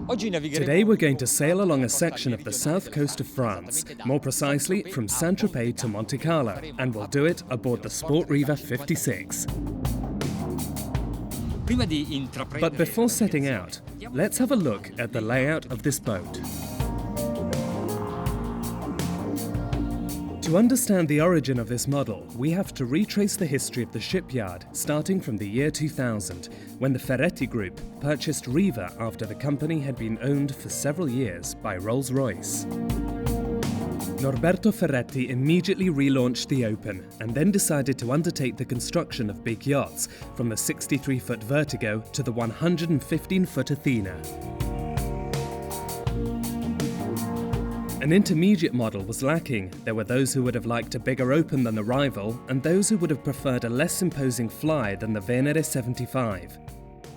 Today we're going to sail along a section of the south coast of France, more precisely from Saint-Tropez to Monte Carlo, and we'll do it aboard the Sport Riva 56. But before setting out, let's have a look at the layout of this boat. To understand the origin of this model, we have to retrace the history of the shipyard, starting from the year 2000, when the Ferretti Group purchased Riva after the company had been owned for several years by Rolls-Royce. Norberto Ferretti immediately relaunched the Open and then decided to undertake the construction of big yachts, from the 63-foot Vertigo to the 115-foot Athena. An intermediate model was lacking. There were those who would have liked a bigger Open than the rival, and those who would have preferred a less imposing fly than the Venere 75.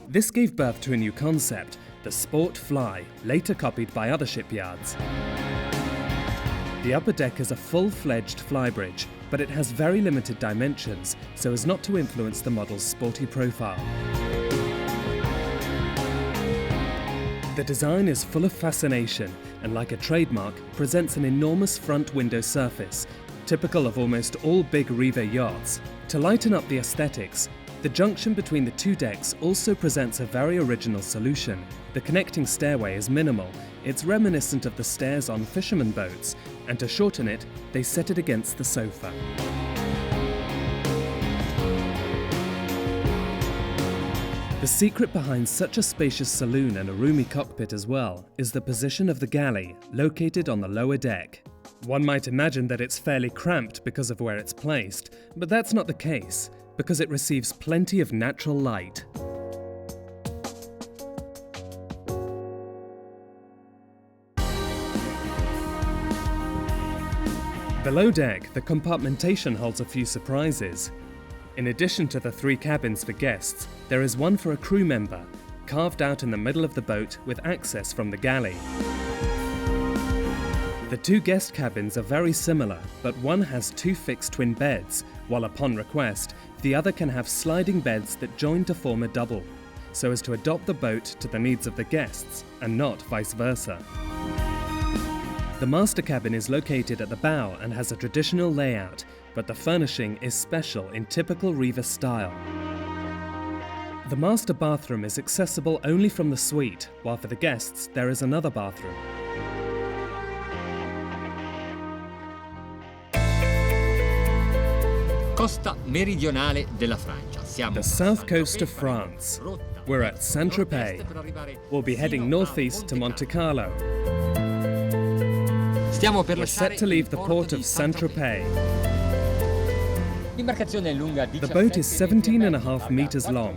This gave birth to a new concept, the Sport Fly, later copied by other shipyards. The upper deck is a full-fledged flybridge, but it has very limited dimensions, so as not to influence the model's sporty profile. The design is full of fascination and, like a trademark, presents an enormous front window surface, typical of almost all big Riva yachts. To lighten up the aesthetics, the junction between the two decks also presents a very original solution. The connecting stairway is minimal. It's reminiscent of the stairs on fishermen boats, and to shorten it, they set it against the sofa. The secret behind such a spacious saloon and a roomy cockpit as well is the position of the galley, located on the lower deck. One might imagine that it's fairly cramped because of where it's placed, but that's not the case, because it receives plenty of natural light. Below deck, the compartmentation holds a few surprises. In addition to the 3 cabins for guests, there is one for a crew member, carved out in the middle of the boat with access from the galley. The 2 guest cabins are very similar, but one has 2 fixed twin beds, while upon request, the other can have sliding beds that join to form a double, so as to adapt the boat to the needs of the guests, and not vice versa. The master cabin is located at the bow and has a traditional layout, but the furnishing is special in typical Riva style. The master bathroom is accessible only from the suite, while for the guests there is another bathroom. Costa meridionale della Francia. The south coast of France. We're at Saint-Tropez. We'll be heading northeast to Monte Carlo. We're set to leave the port of Saint-Tropez. The boat is 17.5 meters long,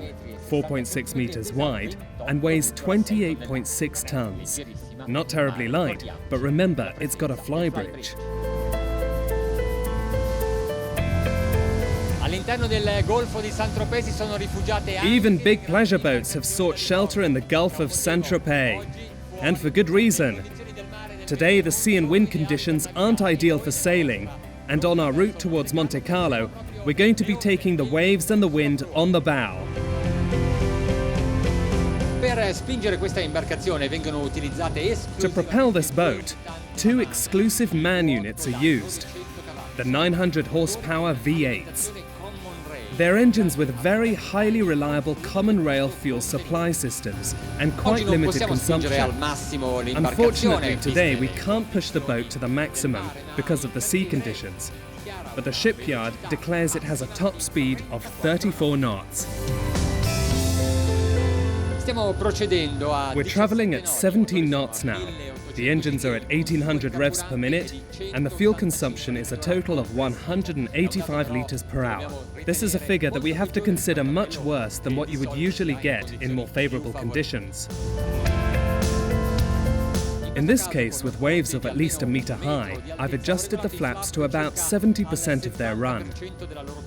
4.6 meters wide, and weighs 28.6 tons. Not terribly light, but remember, it's got a flybridge. Even big pleasure boats have sought shelter in the Gulf of Saint-Tropez, and for good reason. Today, the sea and wind conditions aren't ideal for sailing, and on our route towards Monte Carlo, we're going to be taking the waves and the wind on the bow. To propel this boat, 2 exclusive man units are used, the 900 horsepower V8s. They're engines with very highly reliable common rail fuel supply systems and quite limited consumption. Unfortunately, today we can't push the boat to the maximum because of the sea conditions, but the shipyard declares it has a top speed of 34 knots. We're traveling at 17 knots now. The engines are at 1800 revs per minute, and the fuel consumption is a total of 185 litres per hour. This is a figure that we have to consider much worse than what you would usually get in more favourable conditions. In this case, with waves of at least a metre high, I've adjusted the flaps to about 70% of their run.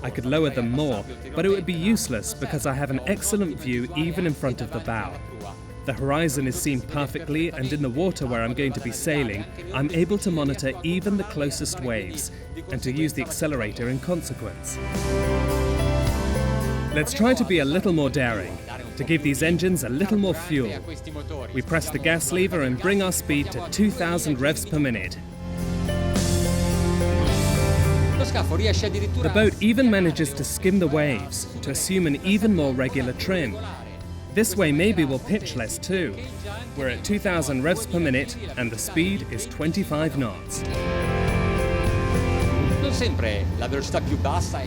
I could lower them more, but it would be useless because I have an excellent view even in front of the bow. The horizon is seen perfectly, and in the water where I'm going to be sailing, I'm able to monitor even the closest waves, and to use the accelerator in consequence. Let's try to be a little more daring. To give these engines a little more fuel, we press the gas lever and bring our speed to 2,000 revs per minute. The boat even manages to skim the waves to assume an even more regular trim. This way maybe we'll pitch less too. We're at 2,000 revs per minute and the speed is 25 knots.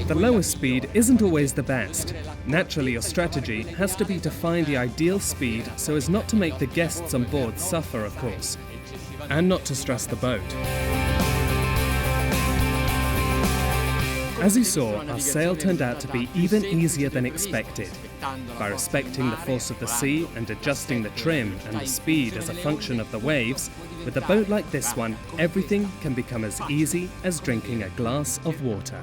The lowest speed isn't always the best. Naturally, your strategy has to be to find the ideal speed so as not to make the guests on board suffer, of course, and not to stress the boat. As you saw, our sail turned out to be even easier than expected. By respecting the force of the sea and adjusting the trim and the speed as a function of the waves, with a boat like this one, everything can become as easy as drinking a glass of water.